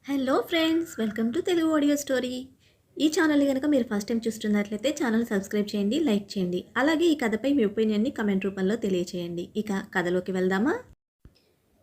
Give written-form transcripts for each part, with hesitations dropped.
Hello friends, welcome to Telugu audio story. ఈ channel కనుక మీరు ఫస్ట్ టైం చూస్తున్నట్లయితే ఛానల్ సబ్స్క్రైబ్ చేయండి, లైక్ చేయండి. అలాగే ఈ కథపై మీ ఒపీనియన్ని కమెంట్ రూపంలో తెలియచేయండి. ఇక కథలోకి వెళ్దామా?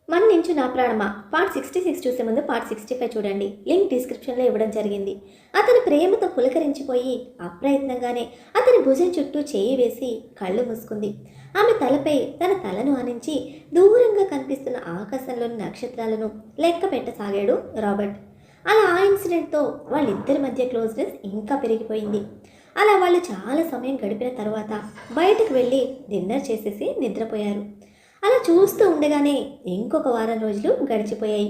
మన నుంచి నా ప్రాణమా పార్ట్ 66 చూసే ముందు పార్ట్ 65 చూడండి. లింక్ డిస్క్రిప్షన్లో ఇవ్వడం జరిగింది. అతను ప్రేమతో పులకరించిపోయి అప్రయత్నంగానే అతని భుజం చుట్టూ చేయి వేసి కళ్ళు మూసుకుంది. ఆమె తలపై తన తలను ఆనించి దూరంగా కనిపిస్తున్న ఆకాశంలోని నక్షత్రాలను లెక్క పెట్టసాగాడు రాబర్ట్. అలా ఆ ఇన్సిడెంట్తో వాళ్ళిద్దరి మధ్య క్లోజ్నెస్ ఇంకా పెరిగిపోయింది. అలా వాళ్ళు చాలా సమయం గడిపిన తర్వాత బయటకు వెళ్ళి డిన్నర్ చేసేసి నిద్రపోయారు. అలా చూస్తూ ఉండగానే ఇంకొక వారం రోజులు గడిచిపోయాయి.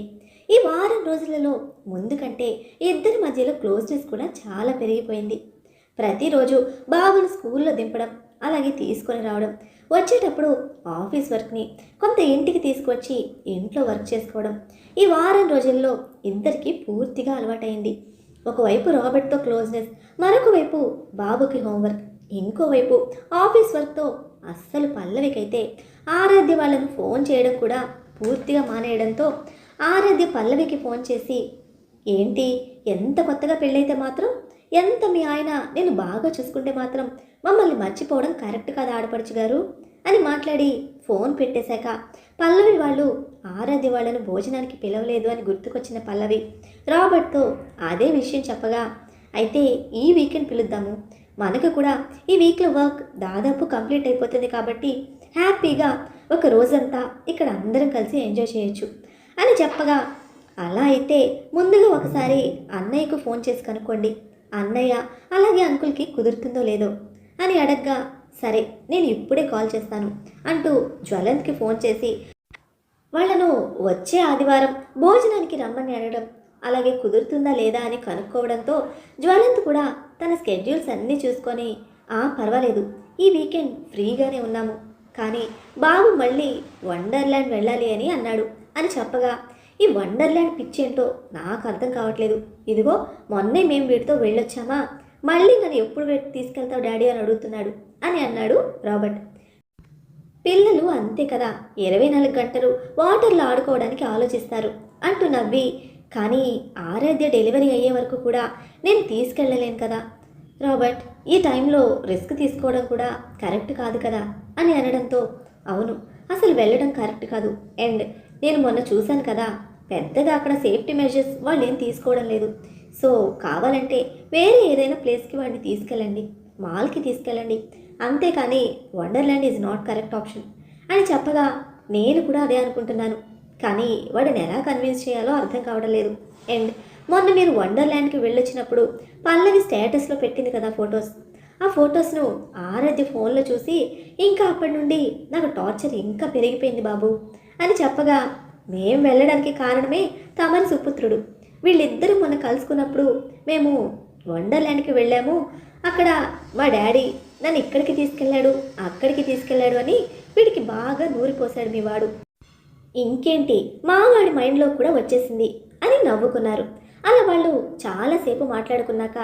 ఈ వారం రోజులలో ముందు కంటే ఇద్దరి మధ్యలో క్లోజ్నెస్ కూడా చాలా పెరిగిపోయింది. ప్రతిరోజు బాబును స్కూల్లో దింపడం, అలాగే తీసుకొని రావడం, వచ్చేటప్పుడు ఆఫీస్ వర్క్ని కొంత ఇంటికి తీసుకొచ్చి ఇంట్లో వర్క్ చేసుకోవడం ఈ వారం రోజుల్లో ఇద్దరికి పూర్తిగా అలవాటైంది. ఒకవైపు రాబర్ట్తో క్లోజ్నెస్, మరొక వైపు బాబుకి హోంవర్క్, ఇంకోవైపు ఆఫీస్ వర్క్తో అస్సలు పల్లవికైతే ఆరాధ్య వాళ్ళను ఫోన్ చేయడం కూడా పూర్తిగా మానేయడంతో ఆరాధ్య పల్లవికి ఫోన్ చేసి, ఏంటి ఎంత కొత్తగా పెళ్ళైతే మాత్రం, ఎంత మీ ఆయన నేను బాగా చూసుకుంటే మాత్రం మమ్మల్ని మర్చిపోవడం కరెక్ట్ కాదా ఆడపడుచు గారు అని మాట్లాడి ఫోన్ పెట్టేశాక పల్లవి వాళ్ళు ఆరాధ్య వాళ్ళను భోజనానికి పిలవలేదు అని గుర్తుకొచ్చిన పల్లవి రాబర్ట్తో అదే విషయం చెప్పగా, అయితే ఈ వీకెండ్ పిలుద్దాము, మనకు కూడా ఈ వీక్లో వర్క్ దాదాపు కంప్లీట్ అయిపోతుంది కాబట్టి హ్యాపీగా ఒక రోజంతా ఇక్కడ అందరం కలిసి ఎంజాయ్ చేయొచ్చు అని చెప్పగా, అలా అయితే ముందుగా ఒకసారి అన్నయ్యకు ఫోన్ చేసి కనుక్కోండి, అన్నయ్య అలాగే అంకుల్కి కుదురుతుందో లేదో అని అడగ్గా, సరే నేను ఇప్పుడే కాల్ చేస్తాను అంటూ జ్వలంత్కి ఫోన్ చేసి వాళ్ళను వచ్చే ఆదివారం భోజనానికి రమ్మని అడగడం, అలాగే కుదురుతుందా లేదా అని కనుక్కోవడంతో జ్వలంత్ కూడా తన స్కెడ్యూల్స్ అన్నీ చూసుకొని, పర్వాలేదు ఈ వీకెండ్ ఫ్రీగానే ఉన్నాము, కానీ బాబు మళ్ళీ వండర్ల్యాండ్ వెళ్ళాలి అని అన్నాడు అని చెప్పగా, ఈ వండర్ల్యాండ్ పిచ్చేంటో నాకు అర్థం కావట్లేదు, ఇదిగో మొన్నే మేము వీటితో వెళ్ళొచ్చామా, మళ్ళీ నన్ను ఎప్పుడు తీసుకెళ్తావు డాడీ అని అడుగుతున్నాడు అని అన్నాడు రాబర్ట్. పిల్లలు అంతే కదా, 24 గంటలు వాటర్లో ఆడుకోవడానికి ఆలోచిస్తారు అంటూ నవ్వి, కానీ ఆరాధ్య డెలివరీ అయ్యే వరకు కూడా నేను తీసుకెళ్ళలేను కదా రాబర్ట్, ఈ టైంలో రిస్క్ తీసుకోవడం కూడా కరెక్ట్ కాదు కదా అని అనడంతో, అవును అసలు వెళ్ళడం కరెక్ట్ కాదు, అండ్ నేను మొన్న చూశాను కదా, పెద్దగా అక్కడ సేఫ్టీ మెజర్స్ వాళ్ళు ఏం తీసుకోవడం లేదు, సో కావాలంటే వేరే ఏదైనా ప్లేస్కి వాడిని తీసుకెళ్ళండి, మాల్కి తీసుకెళ్ళండి, అంతేకాని wonderland is not correct option అని చెప్పగా, నేను కూడా అదే అనుకుంటున్నాను, కానీ వాడిని ఎలా కన్విన్స్ చేయాలో అర్థం కావడం లేదు, అండ్ మొన్న మీరు వండర్ల్యాండ్కి వెళ్ళొచ్చినప్పుడు పల్లవి స్టేటస్లో పెట్టింది కదా ఫొటోస్, ఆ ఫొటోస్ను ఆరాధ్య ఫోన్లో చూసి ఇంకా అప్పటి నుండి నాకు టార్చర్ ఇంకా పెరిగిపోయింది బాబు అని చెప్పగా, మేం వెళ్ళడానికి కారణమే తమన్ సుపుత్రుడు, వీళ్ళిద్దరూ మొన్న కలుసుకున్నప్పుడు మేము వండర్ల్యాండ్కి వెళ్ళాము, అక్కడ మా డాడీ నన్ను ఇక్కడికి తీసుకెళ్ళాడు అక్కడికి తీసుకెళ్ళాడు అని వీడికి బాగా నూరిపోశాడు మీ వాడు, ఇంకేంటి మా వాడి మైండ్లో కూడా వచ్చేసింది అని నవ్వుకున్నారు. అలా వాళ్ళు చాలాసేపు మాట్లాడుకున్నాక,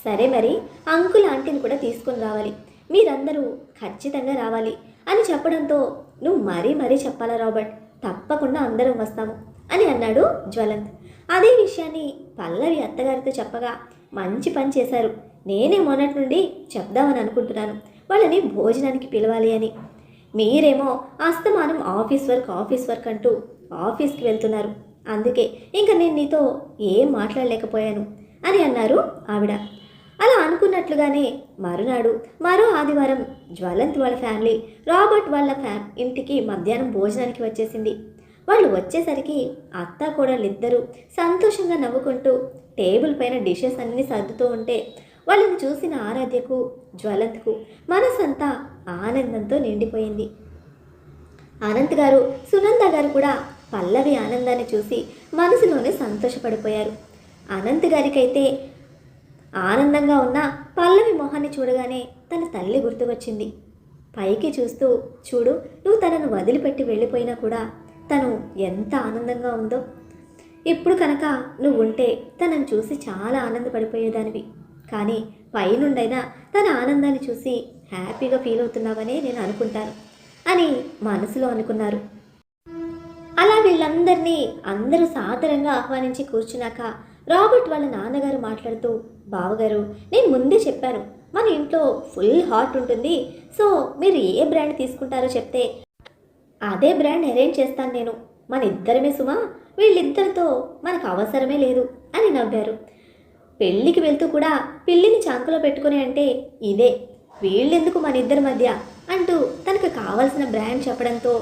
సరే మరి అంకుల్ ఆంటీని కూడా తీసుకొని రావాలి, మీరందరూ ఖచ్చితంగా రావాలి అని చెప్పడంతో, నువ్వు మరీ చెప్పాలా రాబర్ట్, తప్పకుండా అందరం వస్తాము అని అన్నాడు జ్వలంత్. అదే విషయాన్ని పల్లవి అత్తగారితో చెప్పగా, మంచి పని చేశారు, నేనే మొన్నటి నుండి చెప్దామని అనుకుంటున్నాను వాళ్ళని భోజనానికి పిలవాలి అని, మీరేమో అస్తమానం ఆఫీస్ వర్క్ అంటూ ఆఫీస్కి వెళ్తున్నారు, అందుకే ఇంకా నేను నీతో ఏం మాట్లాడలేకపోయాను అని అన్నారు ఆవిడ. అలా అనుకున్నట్లుగానే మరునాడు మరో ఆదివారం జ్వలంత్ వాళ్ళ ఫ్యామిలీ రాబర్ట్ వాళ్ళ ఇంటికి మధ్యాహ్నం భోజనానికి వచ్చేసింది. వాళ్ళు వచ్చేసరికి అత్త కోడళ్ళిద్దరూ సంతోషంగా నవ్వుకుంటూ టేబుల్ పైన డిషెస్ అన్నీ సర్దుతూ ఉంటే వాళ్ళని చూసిన ఆరాధ్యకు జ్వలంత్కు మనసంతా ఆనందంతో నిండిపోయింది. అనంత్ గారు సునంద గారు కూడా పల్లవి ఆనందాన్ని చూసి మనసులోనే సంతోషపడిపోయారు. అనంత్ గారికైతే ఆనందంగా ఉన్న పల్లవి మొహాన్ని చూడగానే తన తల్లి గుర్తుకొచ్చింది. పైకి చూస్తూ, చూడు నువ్వు తనను వదిలిపెట్టి వెళ్ళిపోయినా కూడా తను ఎంత ఆనందంగా ఉందో, ఇప్పుడు కనుక నువ్వు ఉంటే తనను చూసి చాలా ఆనందపడిపోయేదానివి, కానీ పైనుండైనా తన ఆనందాన్ని చూసి హ్యాపీగా ఫీల్ అవుతున్నావనే నేను అనుకుంటాను అని మనసులో అనుకున్నారు. అలా వీళ్ళందరినీ అందరూ సాదరంగా ఆహ్వానించి కూర్చున్నాక రాబర్ట్ వాళ్ళ నాన్నగారు మాట్లాడుతూ, బావగారు నేను ముందే చెప్పాను మన ఇంట్లో ఫుల్ హాట్ ఉంటుంది, సో మీరు ఏ బ్రాండ్ తీసుకుంటారో చెప్తే అదే బ్రాండ్ అరేంజ్ చేస్తాను నేను. మన ఇద్దరమే సుమా, వీళ్ళిద్దరితో మనకు అవసరమే లేదు అని నవ్వారు. పెళ్ళికి వెళ్తూ కూడా పిల్లిని చంకలో పెట్టుకుని అంటే ఇదే, వీళ్ళెందుకు మన ఇద్దరి మధ్య అంటూ తనకు కావాల్సిన బ్రాండ్ చెప్పడంతో,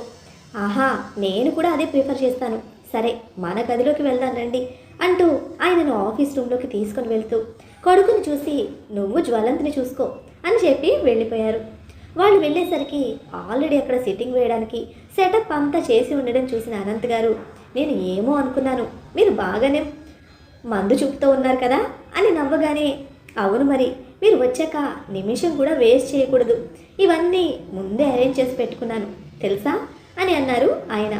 ఆహా నేను కూడా అదే ప్రిఫర్ చేస్తాను, సరే మన గదిలోకి వెళ్దాం రండి అంటూ ఆయనను ఆఫీస్ రూమ్లోకి తీసుకొని వెళ్తూ కొడుకుని చూసి, నువ్వు జ్వలంతిని చూసుకో అని చెప్పి వెళ్ళిపోయారు. వాళ్ళు వెళ్ళేసరికి ఆల్రెడీ అక్కడ సిట్టింగ్ వేయడానికి సెటప్ అంతా చేసి ఉండడం చూసిన అనంత్ గారు, నేను ఏమో అనుకున్నాను మీరు బాగానే మందు చూపుతూ ఉన్నారు కదా అని నవ్వగానే, అవును మరి మీరు వచ్చాక నిమిషం కూడా వేస్ట్ చేయకూడదు, ఇవన్నీ ముందే అరేంజ్ చేసి పెట్టుకున్నాను తెలుసా అని అన్నారు ఆయన.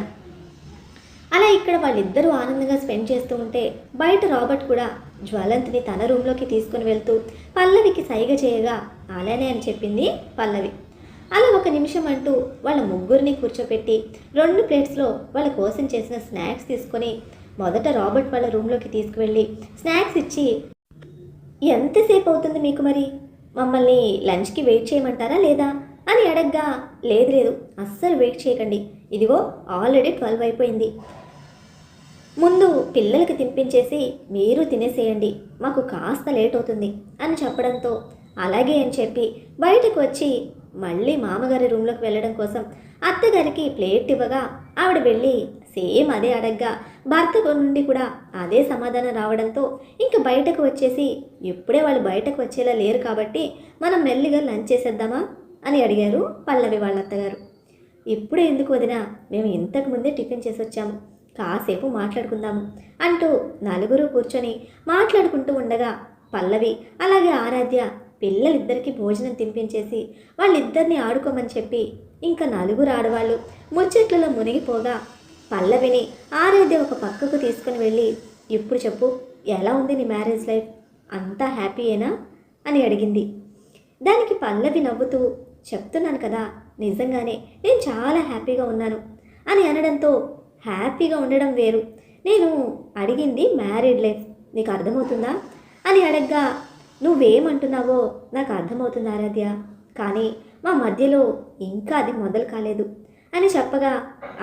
అలా ఇక్కడ వాళ్ళిద్దరూ ఆనందంగా స్పెండ్ చేస్తూ ఉంటే బయట రాబర్ట్ కూడా జ్వలంతిని తన రూమ్లోకి తీసుకుని వెళ్తూ పల్లవికి సైగ చేయగా అలానే అని చెప్పింది పల్లవి. అలా ఒక నిమిషం అంటూ వాళ్ళ ముగ్గురిని కూర్చోపెట్టి 2 ప్లేట్స్లో వాళ్ళ కోసం చేసిన స్నాక్స్ తీసుకొని మొదట రాబర్ట్ వాళ్ళ రూమ్లోకి తీసుకువెళ్ళి స్నాక్స్ ఇచ్చి, ఎంతసేపు అవుతుంది మీకు మరి, మమ్మల్ని లంచ్కి వెయిట్ చేయమంటారా లేదా అని అడగ్గా, లేదు లేదు అస్సలు వెయిట్ చేయకండి, ఇదిగో ఆల్రెడీ 12 అయిపోయింది, ముందు పిల్లలకి తినిపించేసి మీరు తినేసేయండి, మాకు కాస్త లేట్ అవుతుంది అని చెప్పడంతో అలాగే అని చెప్పి బయటకు వచ్చి మళ్ళీ మామగారి రూమ్లోకి వెళ్ళడం కోసం అత్తగారికి ప్లేట్ ఇవ్వగా ఆవిడ వెళ్ళి సేమ్ అదే అడగ్గా భర్త నుండి కూడా అదే సమాధానం రావడంతో ఇంకా బయటకు వచ్చేసి, ఇప్పుడే వాళ్ళు బయటకు వచ్చేలా లేరు కాబట్టి మనం మెల్లిగా లంచ్ చేసేద్దామా అని అడిగారు పల్లవి వాళ్ళ అత్తగారు. ఇప్పుడే ఎందుకు వదినా, మేము ఇంతకుముందే టిఫిన్ చేసి వచ్చాము, కాసేపు మాట్లాడుకుందాము అంటూ నలుగురు కూర్చొని మాట్లాడుకుంటూ ఉండగా పల్లవి అలాగే ఆరాధ్య పిల్లలిద్దరికీ భోజనం తినిపించేసి వాళ్ళిద్దరిని ఆడుకోమని చెప్పి ఇంకా నలుగురు ఆడవాళ్ళు ముచ్చట్లలో మునిగిపోగా పల్లవిని ఆరాధ్య ఒక పక్కకు తీసుకుని వెళ్ళి, ఇప్పుడు చెప్పు ఎలా ఉంది నీ మ్యారేజ్ లైఫ్, అంతా హ్యాపీయేనా అని అడిగింది. దానికి పల్లవి నవ్వుతూ, చెప్తున్నాను కదా నిజంగానే నేను చాలా హ్యాపీగా ఉన్నాను అని అనడంతో, హ్యాపీగా ఉండడం వేరు, నేను అడిగింది మ్యారీడ్ లైఫ్, నీకు అర్థమవుతుందా అని అడగ్గా, నువ్వేమంటున్నావో నాకు అర్థమవుతుంది ఆరాధ్య, కానీ మా మధ్యలో ఇంకా అది మొదలు కాలేదు అని చెప్పగా,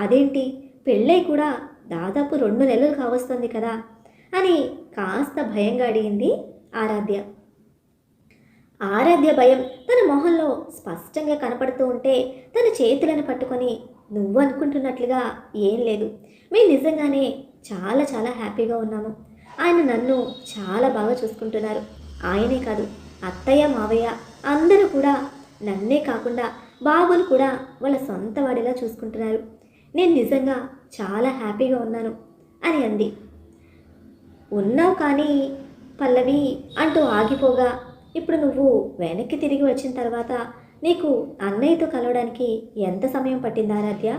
అదేంటి పెళ్ళై కూడా దాదాపు 2 నెలలు కావస్తుంది కదా అని కాస్త భయంగా అడిగింది ఆరాధ్య. ఆరాధ్య భయం తన మొహంలో స్పష్టంగా కనపడుతూ ఉంటే తన చేతులను పట్టుకొని, నువ్వు అనుకుంటున్నట్లుగా ఏం లేదు, మేము నిజంగానే చాలా చాలా హ్యాపీగా ఉన్నాము, ఆయన నన్ను చాలా బాగా చూసుకుంటున్నారు, ఆయనే కాదు అత్తయ్య మావయ్య అందరూ కూడా నన్నే కాకుండా బాబును కూడా వాళ్ళ సొంత వాడిలా చూసుకుంటున్నారు, నేను నిజంగా చాలా హ్యాపీగా ఉన్నాను అని అంది. ఉన్నావు కానీ పల్లవి అంటూ ఆగిపోగా, ఇప్పుడు నువ్వు వెనక్కి తిరిగి వచ్చిన తర్వాత నీకు అన్నయ్యతో కలవడానికి ఎంత సమయం పట్టింది ఆరాధ్య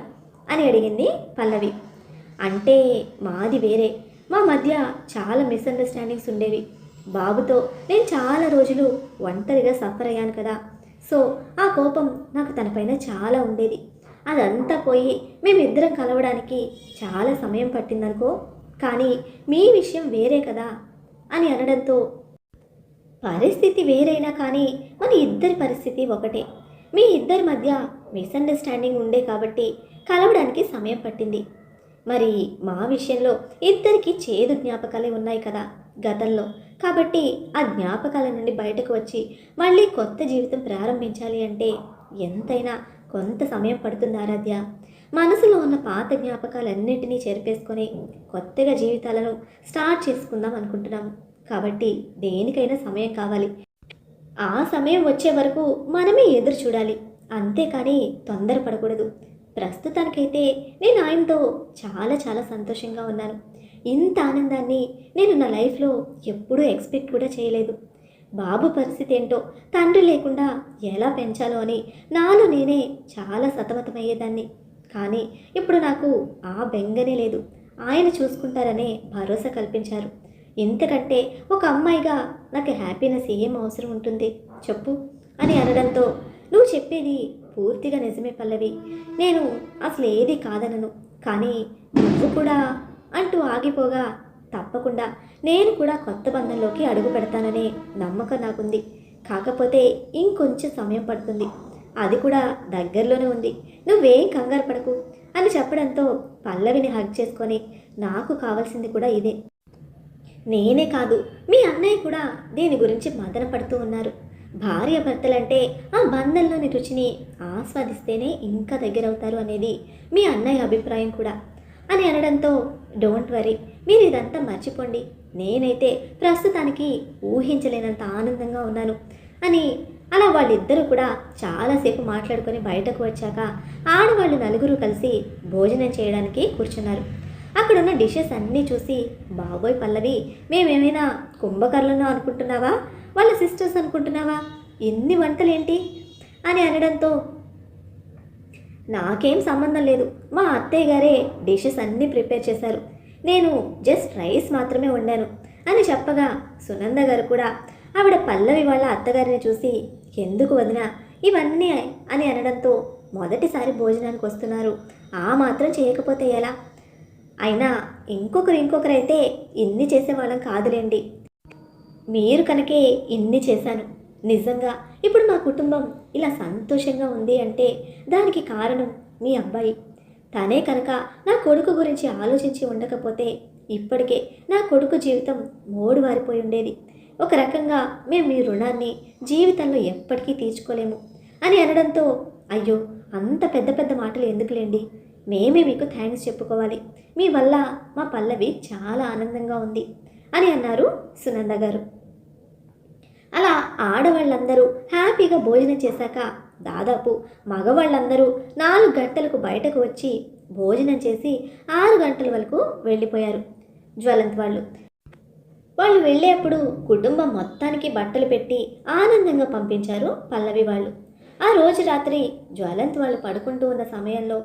అని అడిగింది పల్లవి. అంటే మాది వేరే, మా మధ్య చాలా మిస్అండర్స్టాండింగ్స్ ఉండేవి, బాబుతో నేను చాలా రోజులు ఒంటరిగా సఫర్ అయ్యాను కదా, సో ఆ కోపం నాకు తనపైన చాలా ఉండేది, అదంతా పోయి మేమిద్దరం కలవడానికి చాలా సమయం పట్టిందనుకో, కానీ మీ విషయం వేరే కదా అని అనడంతో, పరిస్థితి వేరైనా కానీ మన ఇద్దరి పరిస్థితి ఒకటే, మీ ఇద్దరి మధ్య మిస్అండర్స్టాండింగ్ ఉండే కాబట్టి కలవడానికి సమయం పట్టింది, మరి మా విషయంలో ఇద్దరికి చేదు జ్ఞాపకాలే ఉన్నాయి కదా గతంలో, కాబట్టి ఆ జ్ఞాపకాల నుండి బయటకు వచ్చి మళ్ళీ కొత్త జీవితం ప్రారంభించాలి అంటే ఎంతైనా కొంత సమయం పడుతుంది ఆరాధ్య, మనసులో ఉన్న పాత జ్ఞాపకాలన్నింటినీ చెరిపేసుకొని కొత్తగా జీవితాలను స్టార్ట్ చేసుకుందాం అనుకుంటున్నాము, కాబట్టి దేనికైనా సమయం కావాలి, ఆ సమయం వచ్చే వరకు మనమే ఎదురు చూడాలి, అంతేకాని తొందరపడకూడదు, ప్రస్తుతానికైతే నేను ఆయనతో చాలా చాలా సంతోషంగా ఉన్నాను, ఇంత ఆనందాన్ని నేను నా లైఫ్లో ఎప్పుడూ ఎక్స్పెక్ట్ కూడా చేయలేదు, బాబు పరిస్థితి ఏంటో తండ్రి లేకుండా ఎలా పెంచాలో అని నాలో నేనే చాలా సతమతమయ్యేదాన్ని, కానీ ఇప్పుడు నాకు ఆ బెంగనే లేదు, ఆయన చూసుకుంటారనే భరోసా కల్పించారు, ఇంతకంటే ఒక అమ్మాయిగా నాకు హ్యాపీనెస్ ఏం అవసరం ఉంటుంది చెప్పు అని అనడంతో, నువ్వు చెప్పేది పూర్తిగా నిజమే పల్లవి, నేను అసలు ఏది కాదనను, కానీ నువ్వు కూడా అంటూ ఆగిపోగా, తప్పకుండా నేను కూడా కొత్త బంధంలోకి అడుగు పెడతాననే నమ్మకం నాకుంది. కాకపోతే ఇంకొంచెం సమయం పడుతుంది, అది కూడా దగ్గరలోనే ఉంది, నువ్వేం కంగారు పడకు అని చెప్పడంతో పల్లవిని హగ్ చేసుకొని, నాకు కావాల్సింది కూడా ఇదే. నేనే కాదు, మీ అన్నయ్య కూడా దీని గురించి మదన పడుతూ ఉన్నారు. భార్య భర్తలంటే ఆ బంధంలోని రుచిని ఆస్వాదిస్తేనే ఇంకా దగ్గరవుతారు అనేది మీ అన్నయ్య అభిప్రాయం కూడా అని అనడంతో, డోంట్ వరీ, మీరు ఇదంతా మర్చిపోండి, నేనైతే ప్రస్తుతానికి ఊహించలేనంత ఆనందంగా ఉన్నాను అని అలా వాళ్ళిద్దరూ కూడా చాలాసేపు మాట్లాడుకొని బయటకు వచ్చాక ఆడవాళ్ళు నలుగురు కలిసి భోజనం చేయడానికి కూర్చున్నారు. అక్కడున్న డిషెస్ అన్నీ చూసి, బాబోయ్ పల్లవి, మేమేమైనా కుంభకర్లను అనుకుంటున్నావా, వాళ్ళ సిస్టర్స్ అనుకుంటున్నావా, ఎన్ని వంటలేంటి అని అనడంతో, నాకేం సంబంధం లేదు, మా అత్తయ్య గారే డిషెస్ అన్నీ ప్రిపేర్ చేశారు, నేను జస్ట్ రైస్ మాత్రమే వండాను అని చెప్పగా, సునంద గారు కూడా ఆవిడ పల్లవి వాళ్ళ అత్తగారిని చూసి, ఎందుకు వదినా ఇవన్నీ అని అనడంతో, మొదటిసారి భోజనానికి వస్తున్నారు, ఆ మాత్రం చేయకపోతే ఎలా, అయినా ఇంకొకరైతే ఇన్ని చేసేవాళ్ళం కాదులేండి, మీరు కనుకే ఇన్ని చేశాను. నిజంగా ఇప్పుడు మా కుటుంబం ఇలా సంతోషంగా ఉంది అంటే దానికి కారణం మీ అబ్బాయి. తనే కనుక నా కొడుకు గురించి ఆలోచించి ఉండకపోతే ఇప్పటికే నా కొడుకు జీవితం మోడు వారిపోయి ఉండేది. ఒక రకంగా మేము మీ రుణాన్ని జీవితంలో ఎప్పటికీ తీర్చుకోలేము అని అనడంతో, అయ్యో అంత పెద్ద పెద్ద మాటలు ఎందుకులేండి, మేమే మీకు థ్యాంక్స్ చెప్పుకోవాలి, మీ వల్ల మా పల్లవి చాలా ఆనందంగా ఉంది అని అన్నారు సునంద గారు. అలా ఆడవాళ్ళందరూ హ్యాపీగా భోజనం చేశాక దాదాపు మగవాళ్ళందరూ 4 గంటలకు బయటకు వచ్చి భోజనం చేసి 6 గంటల వరకు వెళ్ళిపోయారు. జ్వలంత్ వాళ్ళు వెళ్ళేప్పుడు కుటుంబం మొత్తానికి బట్టలు పెట్టి ఆనందంగా పంపించారు పల్లవి వాళ్ళు. ఆ రోజు రాత్రి జ్వలంత్ వాళ్ళు పడుకుంటూ ఉన్న సమయంలో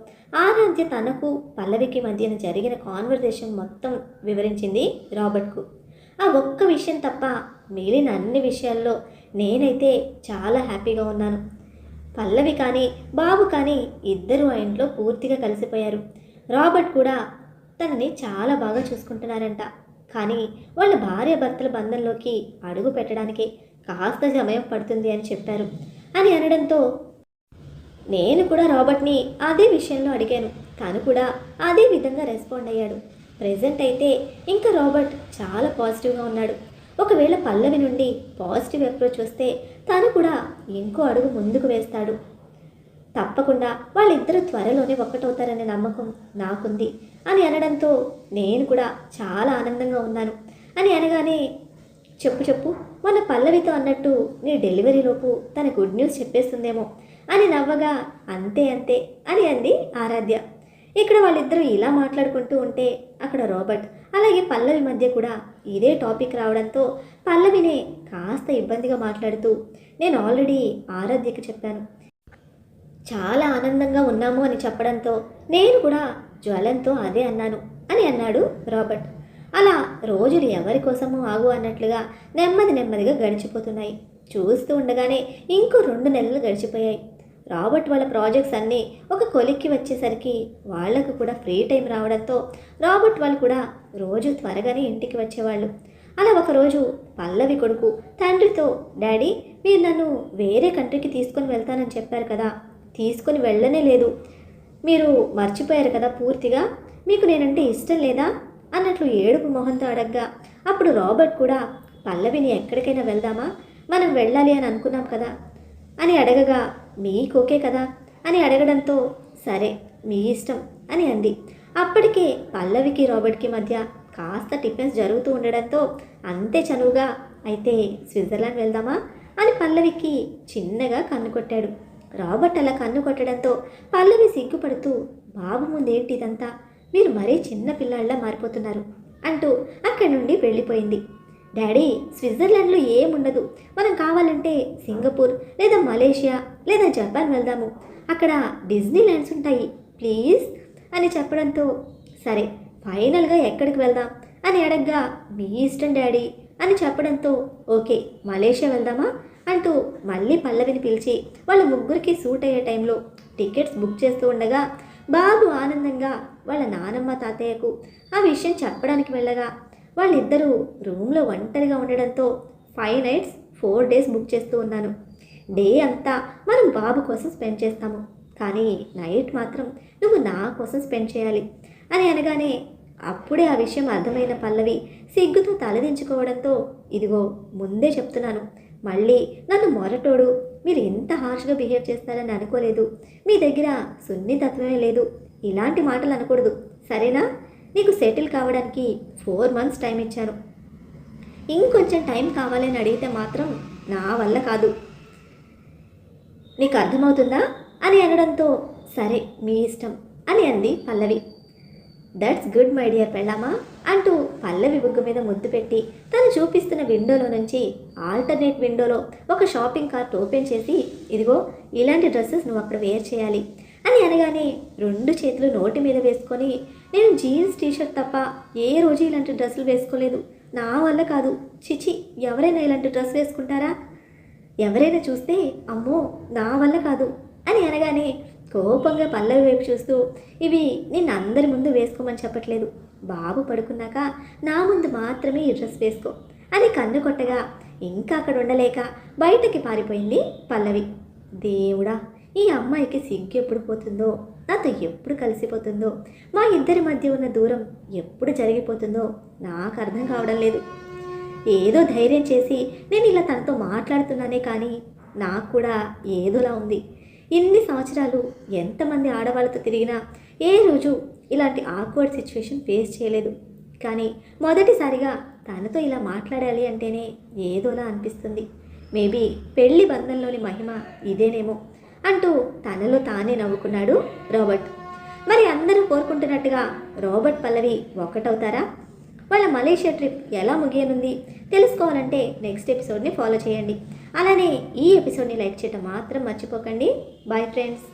ఆరాధ్య తనకు పల్లవికి మధ్యన జరిగిన కాన్వర్జేషన్ మొత్తం వివరించింది రాబర్ట్కు. ఆ ఒక్క విషయం తప్ప మిగిలిన అన్ని విషయాల్లో నేనైతే చాలా హ్యాపీగా ఉన్నాను. పల్లవి కానీ బాబు కానీ ఇద్దరు ఆ ఇంట్లో పూర్తిగా కలిసిపోయారు. రాబర్ట్ కూడా తనని చాలా బాగా చూసుకుంటున్నారంట. కానీ వాళ్ళ భార్య భర్తల బంధంలోకి అడుగు పెట్టడానికి కాస్త సమయం పడుతుంది అని చెప్పారు అని అనడంతో, నేను కూడా రాబర్ట్ని అదే విషయంలో అడిగాను, తను కూడా అదే విధంగా రెస్పాండ్ అయ్యాడు. ప్రెజెంట్ అయితే ఇంకా రాబర్ట్ చాలా పాజిటివ్గా ఉన్నాడు. ఒకవేళ పల్లవి నుండి పాజిటివ్ అప్రోచ్ వస్తే తను కూడా ఇంకో అడుగు ముందుకు వేస్తాడు. తప్పకుండా వాళ్ళిద్దరూ త్వరలోనే ఒక్కటవుతారనే నమ్మకం నాకుంది అని అనడంతో, నేను కూడా చాలా ఆనందంగా ఉన్నాను అని అనగానే, చెప్పు మన పల్లవితో అన్నట్టు నీ డెలివరీలోపు తన గుడ్ న్యూస్ చెప్పేస్తుందేమో అని నవ్వగా, అంతే అని అంది ఆరాధ్య. ఇక్కడ వాళ్ళిద్దరూ ఇలా మాట్లాడుకుంటూ ఉంటే అక్కడ రాబర్ట్ అలాగే పల్లవి మధ్య కూడా ఇదే టాపిక్ రావడంతో పల్లవినే కాస్త ఇబ్బందిగా మాట్లాడుతూ, నేను ఆల్రెడీ ఆరాధ్యకి చెప్పాను, చాలా ఆనందంగా ఉన్నాము అని చెప్పడంతో నేను కూడా జ్వలంతో అదే అన్నాను అని అన్నాడు రాబర్ట్. అలా రోజులు ఎవరి కోసమో ఆగు అన్నట్లుగా నెమ్మదిగా గడిచిపోతున్నాయి. చూస్తూ ఉండగానే ఇంకో 2 నెలలు గడిచిపోయాయి. రాబర్ట్ వాళ్ళ ప్రాజెక్ట్స్ అన్నీ ఒక కొలిక్కి వచ్చేసరికి వాళ్లకు కూడా ఫ్రీ టైం రావడంతో రాబర్ట్ వాళ్ళు కూడా రోజు త్వరగానే ఇంటికి వచ్చేవాళ్ళు. అలా ఒకరోజు పల్లవి కొడుకు తండ్రితో, డాడీ మీరు నన్ను వేరే కంట్రీకి తీసుకొని వెళ్తానని చెప్పారు కదా, తీసుకొని వెళ్ళనే లేదు, మీరు మర్చిపోయారు కదా పూర్తిగా, మీకు నేనంటే ఇష్టం లేదా అన్నట్లు ఏడుపు మొహంతో అడగ్గా, అప్పుడు రాబర్ట్ కూడా పల్లవిని ఎక్కడికైనా వెళ్దామా, మనం వెళ్ళాలి అని అనుకున్నాం కదా అని అడగగా, మీకు ఓకే కదా అని అడగడంతో, సరే మీ ఇష్టం అని అంది. అప్పటికే పల్లవికి రాబర్ట్కి మధ్య కాస్త టిఫిన్స్ జరుగుతూ ఉండడంతో అంతే చనువుగా, అయితే స్విట్జర్లాండ్ వెళ్దామా అని పల్లవికి చిన్నగా కన్ను కొట్టాడు. రాబర్ట్ అలా కన్ను కొట్టడంతో పల్లవి సిగ్గుపడుతూ, బాబు ముందేంటి ఇదంతా, మీరు మరీ చిన్న పిల్లాళ్ళ మారిపోతున్నారు అంటూ అక్కడి నుండి వెళ్ళిపోయింది. డాడీ స్విట్జర్లాండ్లో ఏముండదు, మనం కావాలంటే సింగపూర్ లేదా మలేషియా లేదా జపాన్ వెళ్దాము, అక్కడ డిజ్నీ ల్యాండ్స్ ఉంటాయి ప్లీజ్ అని చెప్పడంతో, సరే ఫైనల్గా ఎక్కడికి వెళ్దాం అని అడగ్గా, మీ ఇష్టం డాడీ అని చెప్పడంతో, ఓకే మలేషియా వెళ్దామా అంటూ మళ్ళీ పల్లవిని పిలిచి వాళ్ళ ముగ్గురికి సూట్ అయ్యే టైంలో టికెట్స్ బుక్ చేస్తూ ఉండగా బాబు ఆనందంగా వాళ్ళ నానమ్మ తాతయ్యకు ఆ విషయం చెప్పడానికి వెళ్ళగా వాళ్ళిద్దరూ రూమ్లో ఒంటరిగా ఉండడంతో 5 నైట్స్ 4 డేస్ బుక్ చేస్తూ ఉన్నాను. డే అంతా మనం బాబు కోసం స్పెండ్ చేస్తాము, కానీ నైట్ మాత్రం నువ్వు నా కోసం స్పెండ్ చేయాలి అని అనగానే అప్పుడే ఆ విషయం అర్థమైన పల్లవి సిగ్గుతో తలదించుకోవడంతో, ఇదిగో ముందే చెప్తున్నాను, మళ్ళీ నన్ను మొరటోడు, మీరు ఇంత హార్ష్గా బిహేవ్ చేస్తారని అనుకోలేదు, మీ దగ్గర సున్నితత్వమే లేదు, ఇలాంటి మాటలు అనకూడదు సరేనా? నీకు సెటిల్ కావడానికి 4 మంత్స్ టైం ఇచ్చాను, ఇంకొంచెం టైం కావాలని అడిగితే మాత్రం నా వల్ల కాదు, నీకు అర్థమవుతుందా అని అనడంతో, సరే మీ ఇష్టం అని అంది పల్లవి. దట్స్ గుడ్ మై డియర్ పెళ్ళామా అంటూ పల్లవి బుగ్గ మీద ముద్దు పెట్టి తను చూపిస్తున్న విండోలో నుంచి ఆల్టర్నేట్ విండోలో ఒక షాపింగ్ కార్ట్ ఓపెన్ చేసి, ఇదిగో ఇలాంటి డ్రెస్సెస్ నువ్వు అక్కడ వేర్ చేయాలి అని అనగానే 2 చేతులు నోటి మీద వేసుకొని, నేను జీన్స్ టీషర్ట్ తప్ప ఏ రోజు ఇలాంటి డ్రెస్సులు వేసుకోలేదు, నా వల్ల కాదు, చిచి ఎవరైనా ఇలాంటి డ్రెస్ వేసుకుంటారా, ఎవరైనా చూస్తే అమ్మో నా వల్ల కాదు అని అనగానే కోపంగా పల్లవి వైపు చూస్తూ, ఇవి నిన్ను అందరి ముందు వేసుకోమని చెప్పట్లేదు, బాబు పడుకున్నాక నా ముందు మాత్రమే ఈ డ్రెస్ వేసుకో అని కన్ను కొట్టగా ఇంకా అక్కడ ఉండలేక బయటకి పారిపోయింది పల్లవి. దేవుడా, ఈ అమ్మాయికి సిగ్గు ఎప్పుడు పోతుందో, నాతో ఎప్పుడు కలిసిపోతుందో, మా ఇద్దరి మధ్య ఉన్న దూరం ఎప్పుడు జరిగిపోతుందో నాకు అర్థం కావడం లేదు. ఏదో ధైర్యం చేసి నేను ఇలా తనతో మాట్లాడుతున్నానే కానీ నాకు కూడా ఏదోలా ఉంది. ఇన్ని సంవత్సరాలు ఎంతమంది ఆడవాళ్ళతో తిరిగినా ఏ రోజు ఇలాంటి ఆక్వర్డ్ సిచ్యువేషన్ ఫేస్ చేయలేదు, కానీ మొదటిసారిగా తనతో ఇలా మాట్లాడాలి అంటేనే ఏదోలా అనిపిస్తుంది. మేబీ పెళ్లి బంధంలోని మహిమ ఇదేనేమో అంటూ తనలో తానే నవ్వుకున్నాడు రాబర్ట్. మరి అందరూ కోరుకుంటున్నట్టుగా రాబర్ట్ పల్లవి ఒక్కటవుతారా? వాళ్ళ మలేషియా ట్రిప్ ఎలా ముగియనుంది తెలుసుకోవాలంటే నెక్స్ట్ ఎపిసోడ్ని ఫాలో చేయండి. అలానే ఈ ఎపిసోడ్ని లైక్ చేయడం మాత్రం మర్చిపోకండి. Boy friends.